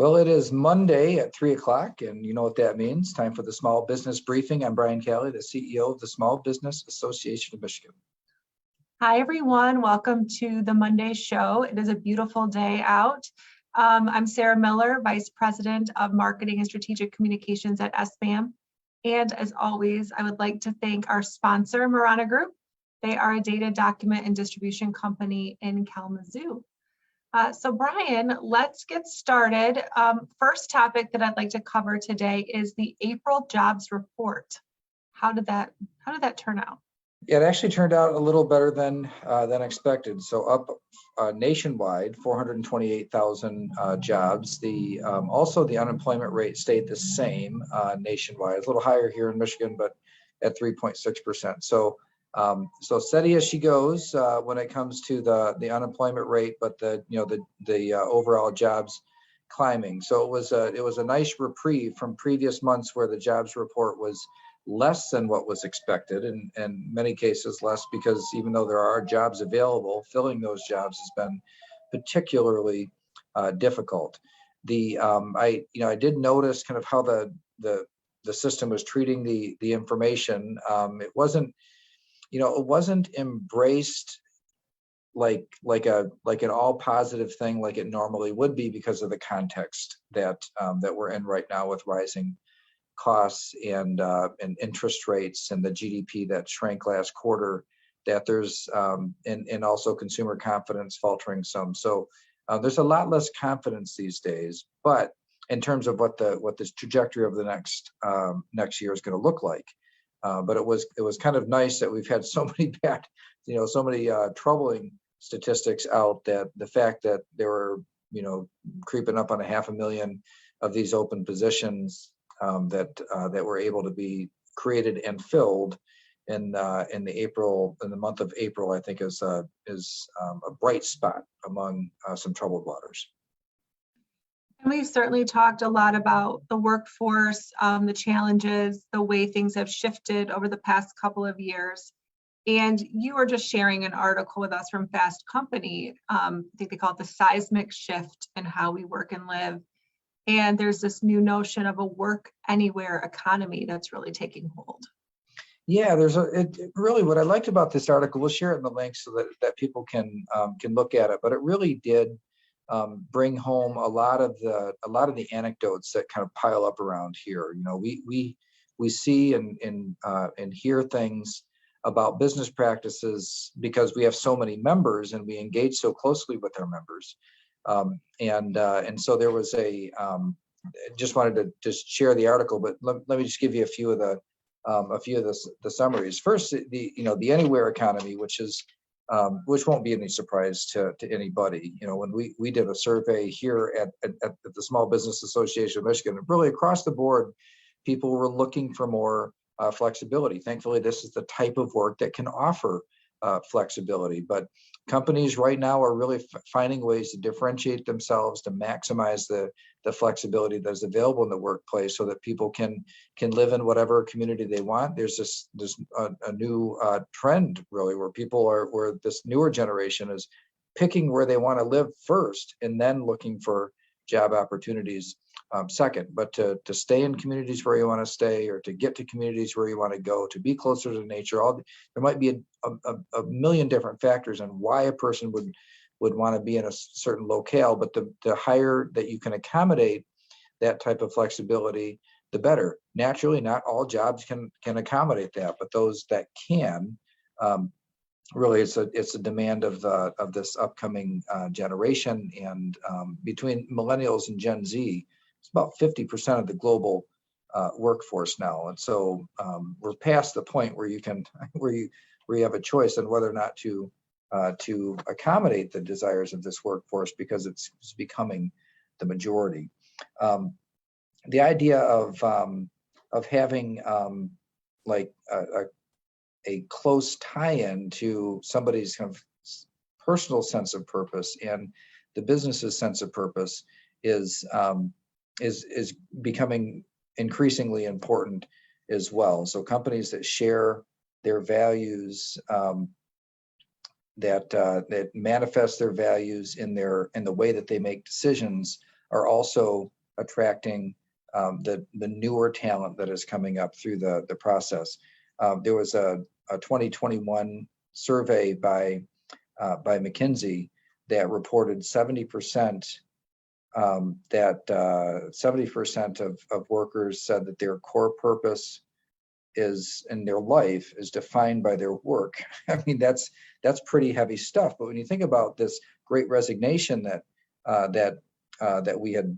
Well, it is Monday at 3 o'clock, and you know what that means. Time for the Small Business Briefing. I'm Brian Calley, the CEO of the Small Business Association of Michigan. Hi, everyone. Welcome to the Monday show. It is a beautiful day out. I'm Sarah Miller, Vice President of Marketing and Strategic Communications at SBAM. And as always, I would like to thank our sponsor, Marana Group. They are a data document and distribution company in Kalamazoo. So Brian, let's get started. First topic that I'd like to cover today is the April jobs report. How did that turn out? It actually turned out a little better than expected. So up nationwide, 428,000 jobs. Also the unemployment rate stayed the same nationwide. It's a little higher here in Michigan, but at 3.6%. So steady as she goes when it comes to the unemployment rate, but the overall jobs climbing. So it was a nice reprieve from previous months where the jobs report was less than what was expected, and in many cases less because even though there are jobs available, filling those jobs has been particularly difficult. I did notice kind of how the system was treating the information. It wasn't embraced like an all positive thing like it normally would be because of the context that we're in right now with rising costs and interest rates and the GDP that shrank last quarter, that there's and also consumer confidence faltering some. So there's a lot less confidence these days, but in terms of what this trajectory of the next year is going to look like. But it was kind of nice that we've had so many troubling statistics out, that the fact that there were creeping up on 500,000 of these open positions that were able to be created and filled in the month of April, I think is a bright spot among some troubled waters. And we've certainly talked a lot about the workforce, the challenges, the way things have shifted over the past couple of years. And you were just sharing an article with us from Fast Company. I think they call it the Seismic shift in how we work and live. And there's this new notion of a work anywhere economy that's really taking hold. Yeah, really what I liked about this article, we'll share it in the link so that people can look at it, but it really did bring home a lot of the anecdotes that kind of pile up around here. We see and hear things about business practices because we have so many members and we engage so closely with our members. And so there was just wanted to just share the article, but let me just give you a few of the summaries. First, the anywhere economy, which won't be any surprise to anybody. When we did a survey here at the Small Business Association of Michigan, really across the board, people were looking for more flexibility. Thankfully, this is the type of work that can offer flexibility, but companies right now are really finding ways to differentiate themselves, to maximize the flexibility that's available in the workplace so that people can live in whatever community they want. There's a new trend really where this newer generation is picking where they want to live first and then looking for job opportunities second. But to stay in communities where you want to stay, or to get to communities where you want to go, to be closer to nature, there might be a million different factors on why a person would want to be in a certain locale, but the higher that you can accommodate that type of flexibility, the better. Naturally, not all jobs can accommodate that, but those that can, really it's a demand of this upcoming generation. And between millennials and Gen Z, it's about 50% of the global workforce now. And so we're past the point where you have a choice on whether or not to accommodate the desires of this workforce, because it's becoming the majority. The idea of having like a close tie-in to somebody's kind of personal sense of purpose and the business's sense of purpose is becoming increasingly important as well. So companies that share their values, that manifest their values in the way that they make decisions, are also attracting the newer talent that is coming up through the process. There was a 2021 survey by McKinsey that reported 70% that 70% of workers said that their core purpose is in their life is defined by their work. I mean, that's pretty heavy stuff. But when you think about this great resignation that we had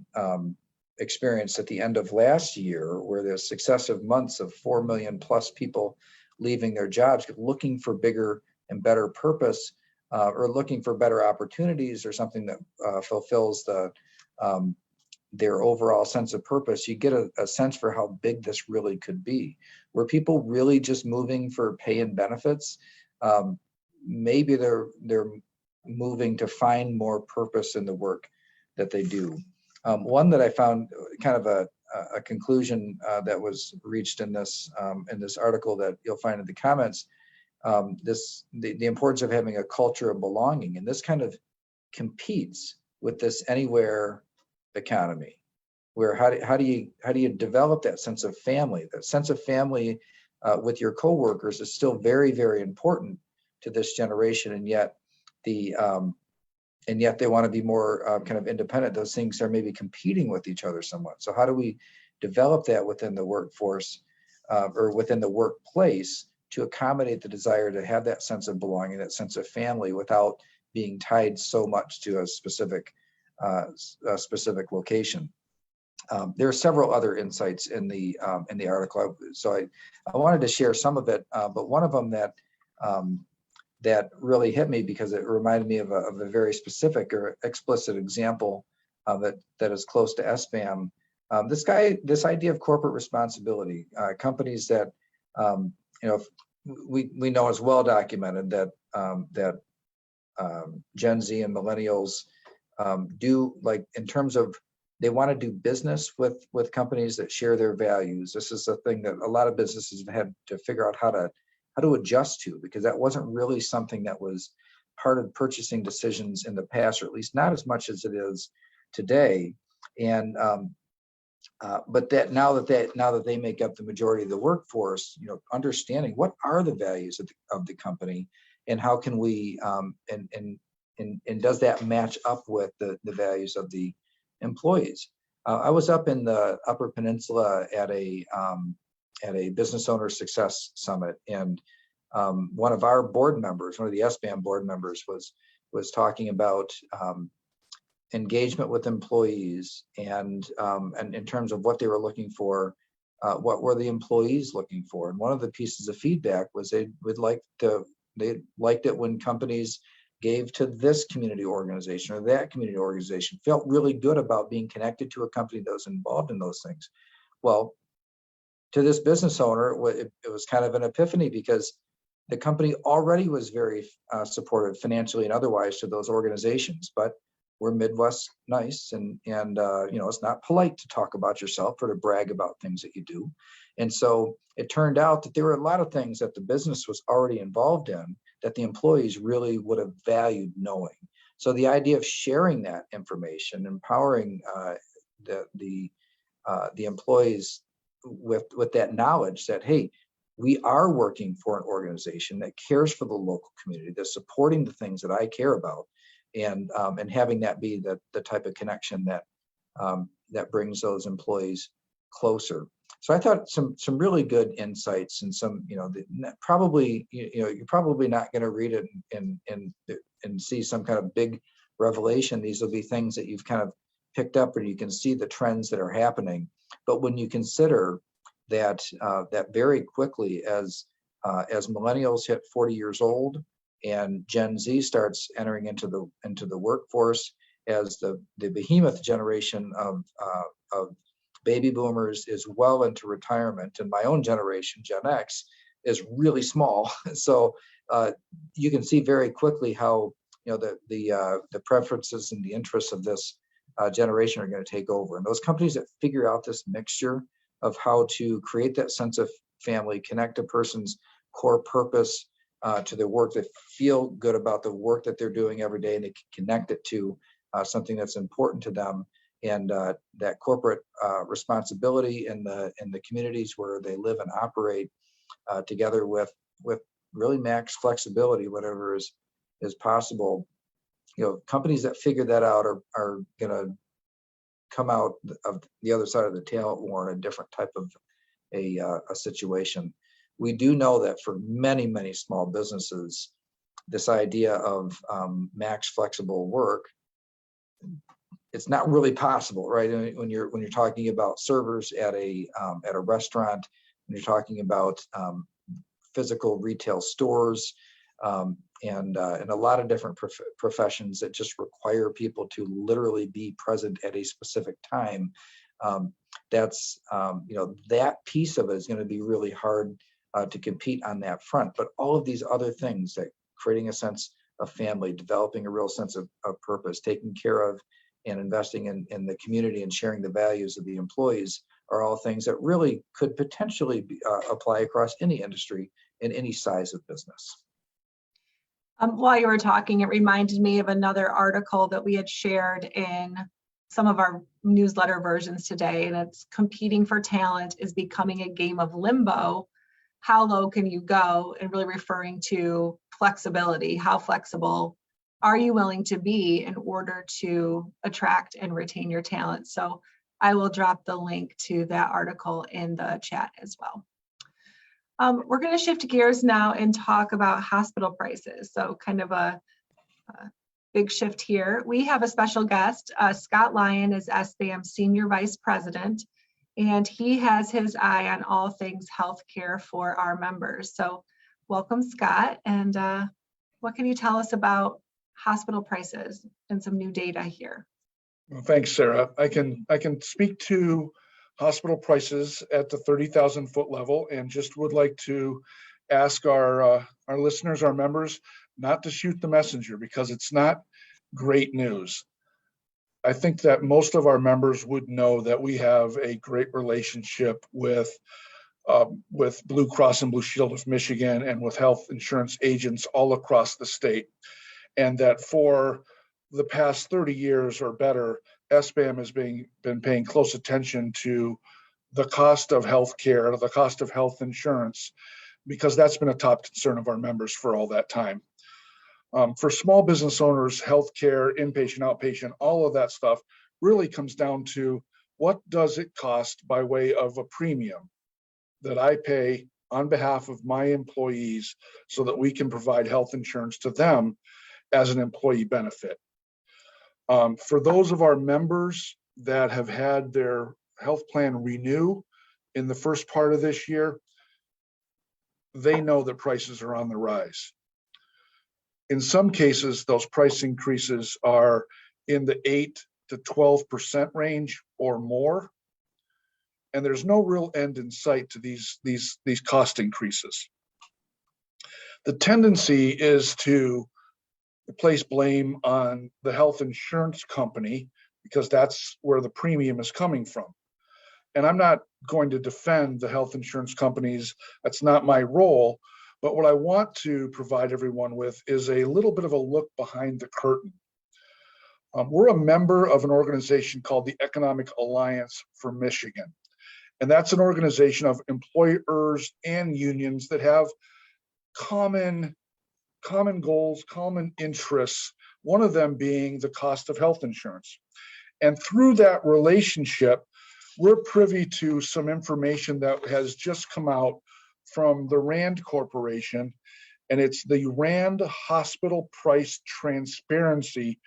experienced at the end of last year, where there's successive months of 4 million plus people leaving their jobs, looking for bigger and better purpose, or looking for better opportunities or something that fulfills their overall sense of purpose, you get a sense for how big this really could be. Were people really just moving for pay and benefits? Maybe they're moving to find more purpose in the work that they do. One that I found kind of a conclusion that was reached in this article that you'll find in the comments, the importance of having a culture of belonging, and this kind of competes with this anywhere economy, where how do you develop that sense of family? That sense of family with your coworkers is still very, very important to this generation, and yet they want to be more kind of independent. Those things are maybe competing with each other somewhat. So how do we develop that within the workforce or within the workplace to accommodate the desire to have that sense of belonging, that sense of family, without being tied so much to a specific location? There are several other insights in the article, so I wanted to share some of it, but one of them that really hit me because it reminded me of a very specific or explicit example that is close to SBAM. This idea of corporate responsibility, companies that we know is well documented that Gen Z and millennials do, like, in terms of they want to do business with companies that share their values. This is a thing that a lot of businesses have had to figure out how to adjust to, because that wasn't really something that was part of purchasing decisions in the past, or at least not as much as it is today. And but that now that they make up the majority of the workforce, understanding what are the values of the company, and how can we and does that match up with the values of the employees? I was up in the Upper Peninsula at a business owner success summit, and one of our board members, one of the SBAM board members, was talking about engagement with employees, and in terms of what they were looking for, what were the employees looking for? And one of the pieces of feedback was they liked it when companies gave to this community organization or that community organization, felt really good about being connected to a company that was involved in those things. Well, to this business owner, it was kind of an epiphany, because the company already was very supportive financially and otherwise to those organizations, but we're Midwest nice, and it's not polite to talk about yourself or to brag about things that you do. And so it turned out that there were a lot of things that the business was already involved in that the employees really would have valued knowing. So the idea of sharing that information, empowering the employees with that knowledge that, hey, we are working for an organization that cares for the local community, that's supporting the things that I care about, and having that be the type of connection that brings those employees closer. So I thought some really good insights, and some, probably, you're probably not going to read it and see some kind of big revelation. These will be things that you've kind of picked up, and you can see the trends that are happening. But when you consider that very quickly, as millennials hit 40 years old and Gen Z starts entering into the workforce, as the behemoth generation of baby boomers is well into retirement, and my own generation, Gen X, is really small. So you can see very quickly how the preferences and the interests of this generation are going to take over. And those companies that figure out this mixture of how to create that sense of family, connect a person's core purpose to their work, that feel good about the work that they're doing every day, and they can connect it to something that's important to them, that corporate responsibility in the communities where they live and operate, together with really max flexibility, whatever is possible. Companies that figure that out are going to come out of the other side of the tail or in a different type of a situation. We do know that for many, many small businesses, this idea of max flexible work, it's not really possible, right? When you're talking about servers at a restaurant, when you're talking about physical retail stores, and a lot of different professions that just require people to literally be present at a specific time. That's that piece of it is going to be really hard to compete on that front. But all of these other things, that creating a sense of family, developing a real sense of purpose, taking care of and investing in the community and sharing the values of the employees, are all things that really could potentially apply across any industry in any size of business. While you were talking, it reminded me of another article that we had shared in some of our newsletter versions today, and it's "Competing for Talent is Becoming a Game of Limbo. How low can you go?" And really referring to flexibility. How flexible are you willing to be in order to attract and retain your talent? So I will drop the link to that article in the chat as well. We're going to shift gears now and talk about hospital prices. So kind of a big shift here. We have a special guest. Scott Lyon is SBAM Senior Vice President, and he has his eye on all things healthcare for our members. So welcome, Scott. And what can you tell us about hospital prices and some new data here? Well, thanks, Sarah. I can speak to hospital prices at the 30,000 foot level, and just would like to ask our listeners, our members, not to shoot the messenger, because it's not great news. I think that most of our members would know that we have a great relationship with Blue Cross and Blue Shield of Michigan and with health insurance agents all across the state, and that for the past 30 years or better, SBAM has been paying close attention to the cost of health care, the cost of health insurance, because that's been a top concern of our members for all that time. For small business owners, healthcare, inpatient, outpatient, all of that stuff really comes down to, what does it cost by way of a premium that I pay on behalf of my employees so that we can provide health insurance to them as an employee benefit. For those of our members that have had their health plan renew in the first part of this year, they know that prices are on the rise. In some cases, those price increases are in the 8 to 12% range or more, and there's no real end in sight to these cost increases. The tendency is to place blame on the health insurance company, because that's where the premium is coming from. And I'm not going to defend the health insurance companies. That's not my role. But what I want to provide everyone with is a little bit of a look behind the curtain. We're a member of an organization called the Economic Alliance for Michigan. And that's an organization of employers and unions that have common goals, common interests, one of them being the cost of health insurance. And through that relationship, we're privy to some information that has just come out from the RAND Corporation, and it's the RAND Hospital Price Transparency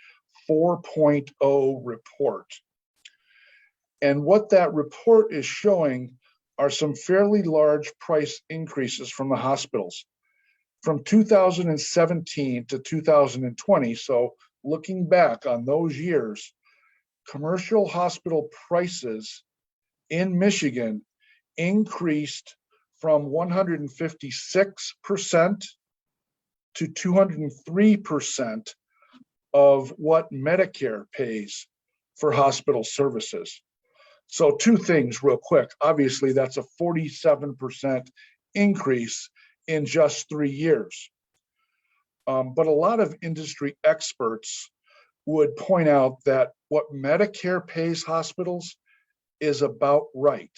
4.0 report. And what that report is showing are some fairly large price increases from the hospitals. From 2017 to 2020, so looking back on those years, commercial hospital prices in Michigan increased from 156% to 203% of what Medicare pays for hospital services. So two things real quick. Obviously, that's a 47% increase in just 3 years. But a lot of industry experts would point out that what Medicare pays hospitals is about right.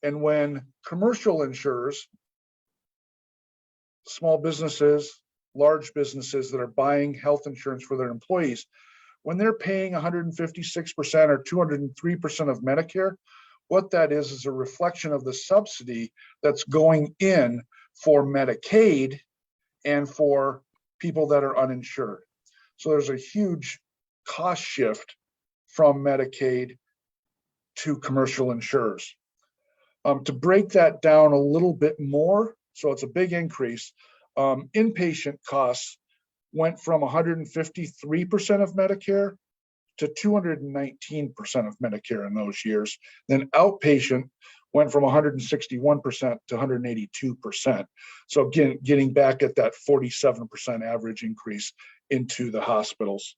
And when commercial insurers, small businesses, large businesses that are buying health insurance for their employees, when they're paying 156% or 203% of Medicare, what that is a reflection of the subsidy that's going in for Medicaid and for people that are uninsured. So there's a huge cost shift from Medicaid to commercial insurers. To break that down a little bit more, so it's a big increase, inpatient costs went from 153% of Medicare to 219% of Medicare in those years. Then outpatient went from 161% to 182%. So again, getting back at that 47% average increase into the hospitals.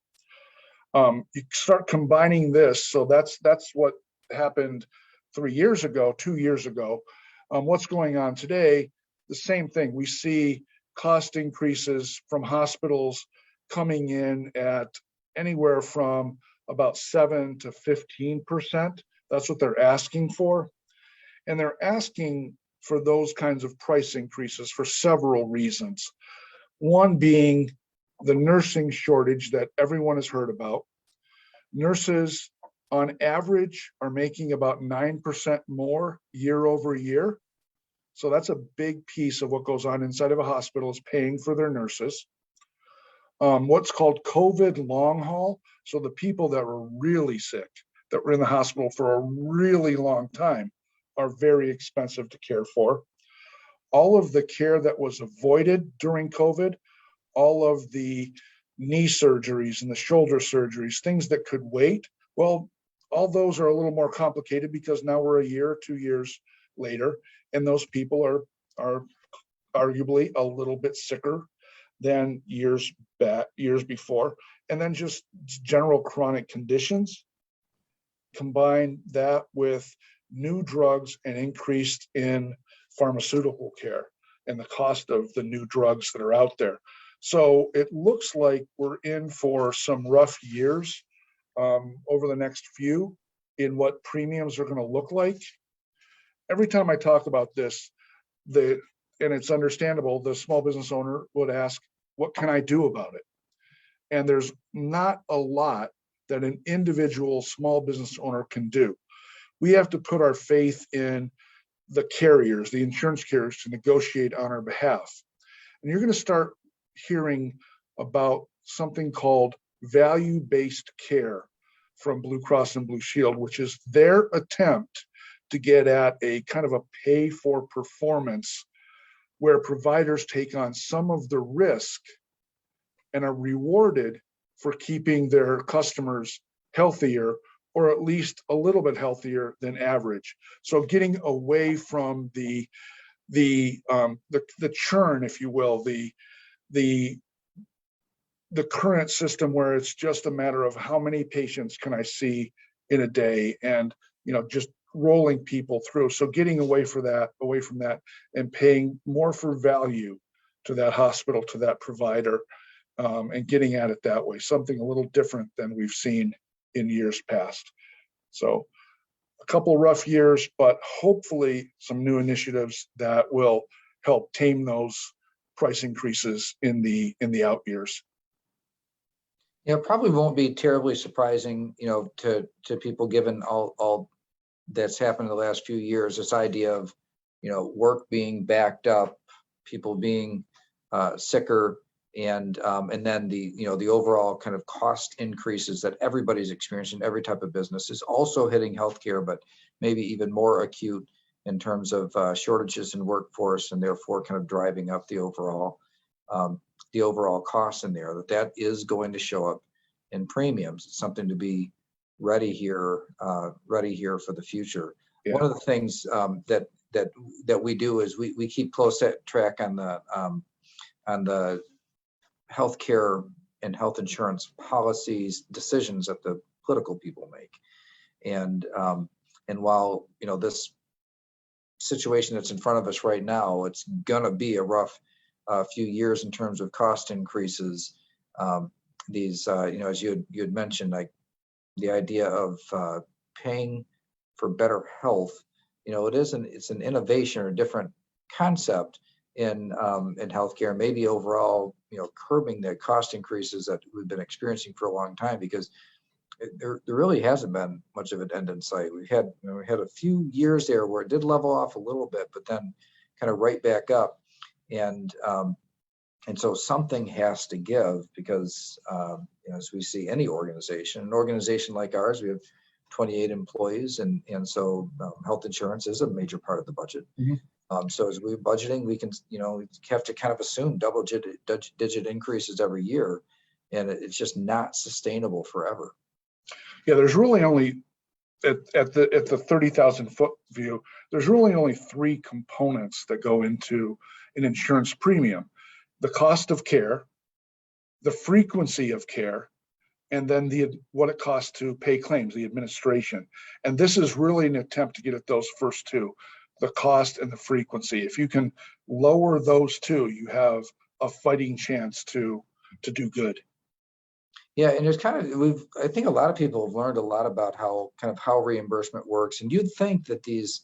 You start combining this, so that's what happened 3 years ago, 2 years ago. What's going on today? The same thing. We see cost increases from hospitals coming in at anywhere from about 7 to 15%. That's what they're asking for. And they're asking for those kinds of price increases for several reasons. One being the nursing shortage that everyone has heard about. Nurses on average are making about 9% more year over year. So that's a big piece of what goes on inside of a hospital, is paying for their nurses. What's called COVID long haul. So the people that were really sick, that were in the hospital for a really long time, are very expensive to care for. All of the care that was avoided during COVID, all of the knee surgeries and the shoulder surgeries, things that could wait, well, all those are a little more complicated because now we're a year or 2 years later, and those people are arguably a little bit sicker than years before. And then just general chronic conditions. Combine that with new drugs and increased in pharmaceutical care and the cost of the new drugs that are out there. So it looks like we're in for some rough years over the next few in what premiums are going to look like. Every time I talk about this, and it's understandable, the small business owner would ask, what can I do about it? And there's not a lot that an individual small business owner can do. We have to put our faith in the carriers, the insurance carriers, to negotiate on our behalf. And you're going to start hearing about something called value-based care from Blue Cross and Blue Shield, which is their attempt to get at a kind of a pay for performance where providers take on some of the risk and are rewarded for keeping their customers healthier, or at least a little bit healthier than average. So getting away from the churn, if you will, the current system where it's just a matter of how many patients can I see in a day, and just rolling people through. So getting away from that and paying more for value to that hospital, to that provider, and getting at it that way, something a little different than we've seen in years past. So a couple rough years, but hopefully some new initiatives that will help tame those price increases in the out years. It probably won't be terribly surprising, to people, given all that's happened in the last few years, this idea of, work being backed up, people being sicker, and then the overall kind of cost increases that everybody's experiencing, every type of business, is also hitting healthcare, but maybe even more acute in terms of shortages in workforce, and therefore kind of driving up the overall costs in there. That is going to show up in premiums. It's something to be ready here for the future. Yeah. One of the things that we do is we keep close track on the healthcare and health insurance policies decisions that the political people make, and while this situation that's in front of us right now, it's gonna be a rough few years in terms of cost increases. these, as you had mentioned, like the idea of paying for better health, it's an innovation or a different concept in healthcare, maybe overall, curbing the cost increases that we've been experiencing for a long time, because there really hasn't been much of an end in sight. We had a few years there where it did level off a little bit, but then kind of right back up. And so something has to give, because as we see any organization, an organization like ours, we have 28 employees, and so health insurance is a major part of the budget. Mm-hmm. So as we're budgeting, we can, we have to kind of assume double-digit increases every year, and it's just not sustainable forever. Yeah, there's really only at the 30,000 foot view, there's really only three components that go into an insurance premium: the cost of care, the frequency of care, and then what it costs to pay claims, the administration. And this is really an attempt to get at those first two, the cost and the frequency. If you can lower those two, you have a fighting chance to do good. Yeah, and there's I think a lot of people have learned a lot about how reimbursement works. And you'd think that these,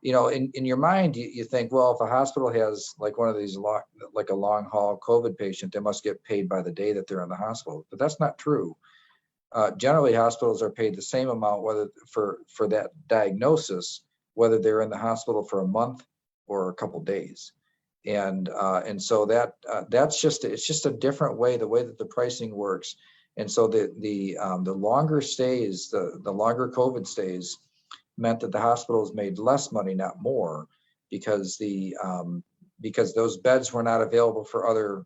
in your mind, you think, well, if a hospital has like one of these like a long haul COVID patient, they must get paid by the day that they're in the hospital. But that's not true. Generally, hospitals are paid the same amount whether for that diagnosis, whether they're in the hospital for a month or a couple days. And so it's just a different way, the way that the pricing works. And so the longer stays, the longer COVID stays, meant that the hospitals made less money, not more, because because those beds were not available for other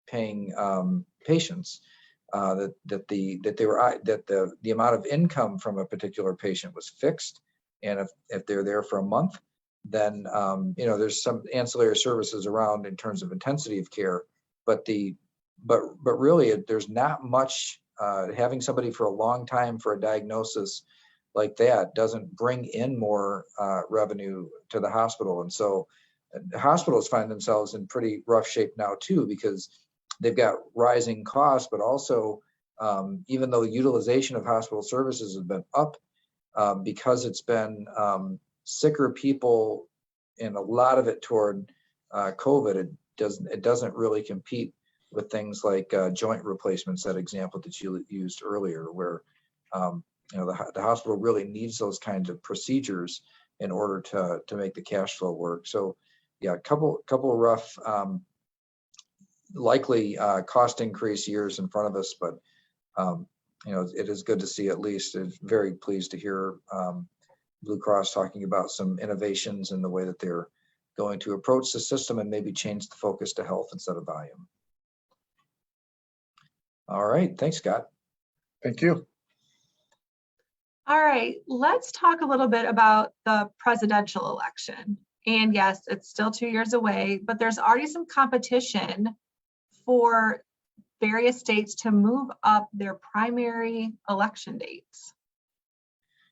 paying patients. That the amount of income from a particular patient was fixed, and if they're there for a month, then there's some ancillary services around in terms of intensity of care, but really there's not much. Having somebody for a long time for a diagnosis like that doesn't bring in more revenue to the hospital. And so the hospitals find themselves in pretty rough shape now too, because they've got rising costs, but also even though utilization of hospital services has been up, because it's been sicker people, and a lot of it toward COVID, it doesn't really compete with things like joint replacements, that example that you used earlier, where the hospital really needs those kinds of procedures in order to make the cash flow work. So yeah, a couple of rough, likely cost increase years in front of us, but it is good to see, at least very pleased to hear Blue Cross talking about some innovations in the way that they're going to approach the system and maybe change the focus to health instead of volume. All right, thanks, Scott. Thank you. All right, let's talk a little bit about the presidential election. And yes, it's still 2 years away, but there's already some competition for various states to move up their primary election dates.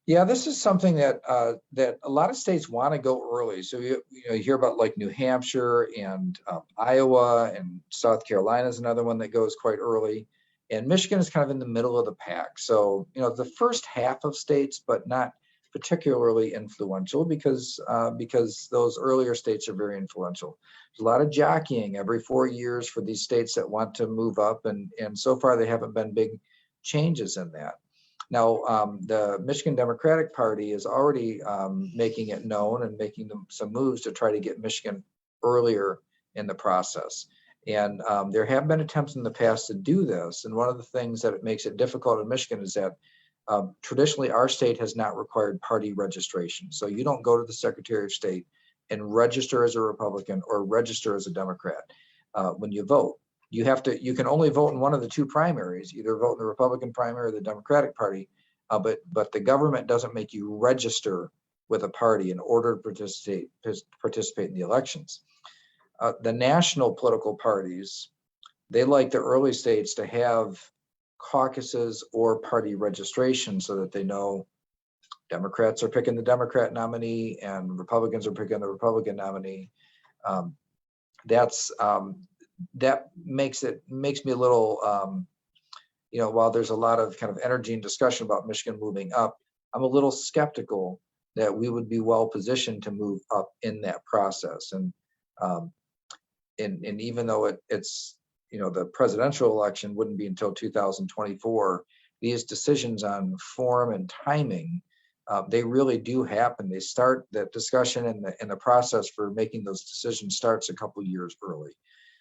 Yeah, this is something that a lot of states want to go early. So you hear about like New Hampshire and Iowa, and South Carolina is another one that goes quite early. And Michigan is kind of in the middle of the pack. So, the first half of states, but not particularly influential, because those earlier states are very influential. There's a lot of jockeying every 4 years for these states that want to move up. And so far, there haven't been big changes in that. Now, the Michigan Democratic Party is already making it known and making some moves to try to get Michigan earlier in the process. And there have been attempts in the past to do this. And one of the things that makes it difficult in Michigan is that traditionally our state has not required party registration. So you don't go to the Secretary of State and register as a Republican or register as a Democrat when you vote. You can only vote in one of the two primaries, either vote in the Republican primary or the Democratic Party, but the government doesn't make you register with a party in order to participate in the elections. The national political parties, they like the early states to have caucuses or party registration so that they know Democrats are picking the Democrat nominee and Republicans are picking the Republican nominee. that makes me a little, while there's a lot of kind of energy and discussion about Michigan moving up, I'm a little skeptical that we would be well positioned to move up in that process. And even though it's, the presidential election wouldn't be until 2024, these decisions on form and timing, they really do happen. They start that discussion and the process for making those decisions starts a couple years early.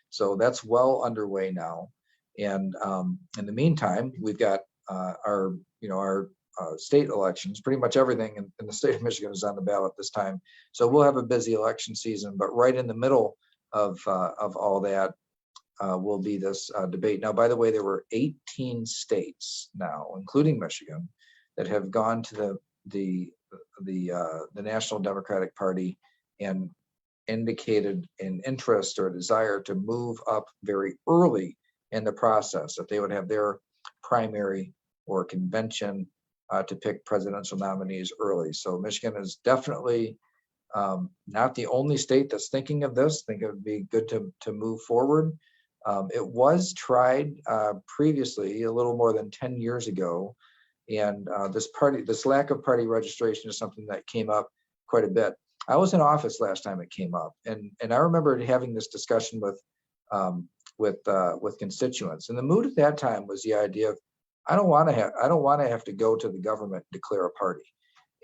So that's well underway now. And in the meantime, we've got our state elections. Pretty much everything in the state of Michigan is on the ballot this time. So we'll have a busy election season. But right in the middle of all that will be this debate. Now, by the way, there were 18 states now, including Michigan, that have gone to the National Democratic Party and indicated an interest or a desire to move up very early in the process, that they would have their primary or convention to pick presidential nominees early. So Michigan is definitely not the only state that's thinking of this. I think it would be good to move forward. It was tried previously, a little more than 10 years ago. And this lack of party registration is something that came up quite a bit. I was in office last time it came up, and I remember having this discussion with constituents. And the mood at that time was the idea of, I don't want to have to go to the government and declare a party.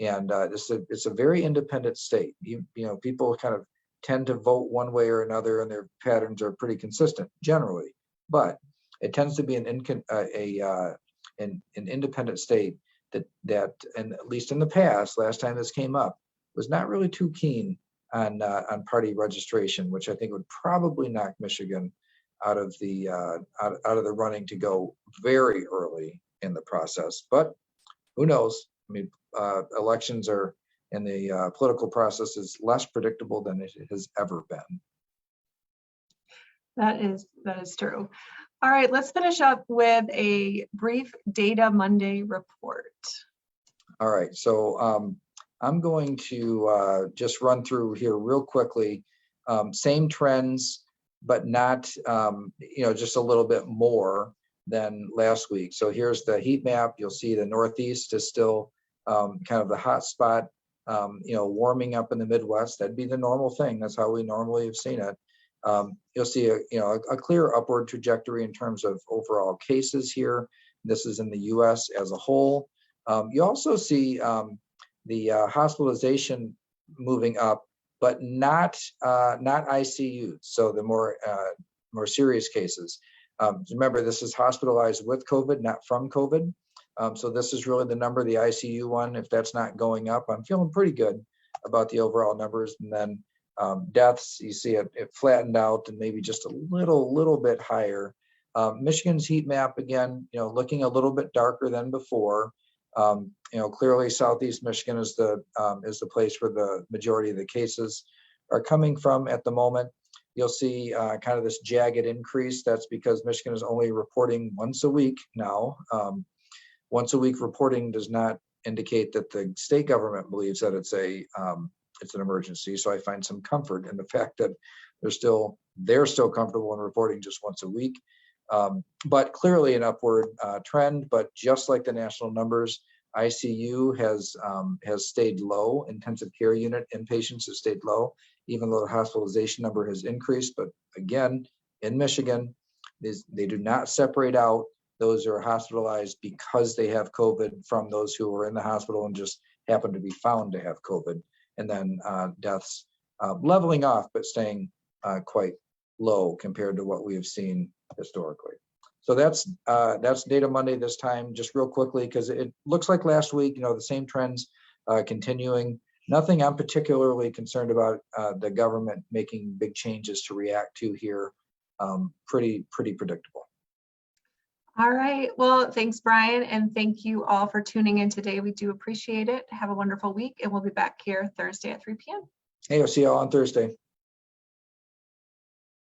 And it's a very independent state. People kind of tend to vote one way or another, and their patterns are pretty consistent generally. But it tends to be an independent state that, and at least in the past, last time this came up, was not really too keen on party registration, which I think would probably knock Michigan out of the running to go very early in the process. But who knows? I mean, elections are, and the political process is less predictable than it has ever been. That is true. All right, let's finish up with a brief Data Monday report. All right, so I'm going to just run through here real quickly. Same trends, but not, just a little bit more than last week. So here's the heat map. You'll see the Northeast is still kind of the hot spot, warming up in the Midwest. That'd be the normal thing. That's how we normally have seen it. You'll see a clear upward trajectory in terms of overall cases here. This is in the U.S. as a whole. You also see the hospitalization moving up, but not ICU. So the more serious cases. Remember, this is hospitalized with COVID, not from COVID. So this is really the number, the ICU one. If that's not going up, I'm feeling pretty good about the overall numbers. And then deaths, you see it flattened out and maybe just a little bit higher. Michigan's heat map again, looking a little bit darker than before. Clearly Southeast Michigan is the place where the majority of the cases are coming from at the moment. You'll see kind of this jagged increase. That's because Michigan is only reporting once a week now. Once a week reporting does not indicate that the state government believes that it's an emergency. So I find some comfort in the fact that they're still comfortable in reporting just once a week. But clearly an upward trend. But just like the national numbers, ICU has stayed low. Intensive care unit inpatients have stayed low, even though the hospitalization number has increased. But again, in Michigan, they do not separate out those who are hospitalized because they have COVID from those who are in the hospital and just happen to be found to have COVID. And then deaths leveling off, but staying quite low compared to what we have seen historically. So that's Data Monday this time, just real quickly, because it looks like last week, the same trends continuing. Nothing I'm particularly concerned about the government making big changes to react to here. Pretty predictable. All right. Well, thanks, Brian. And thank you all for tuning in today. We do appreciate it. Have a wonderful week. And we'll be back here Thursday at 3 p.m. Hey, I'll see you all on Thursday.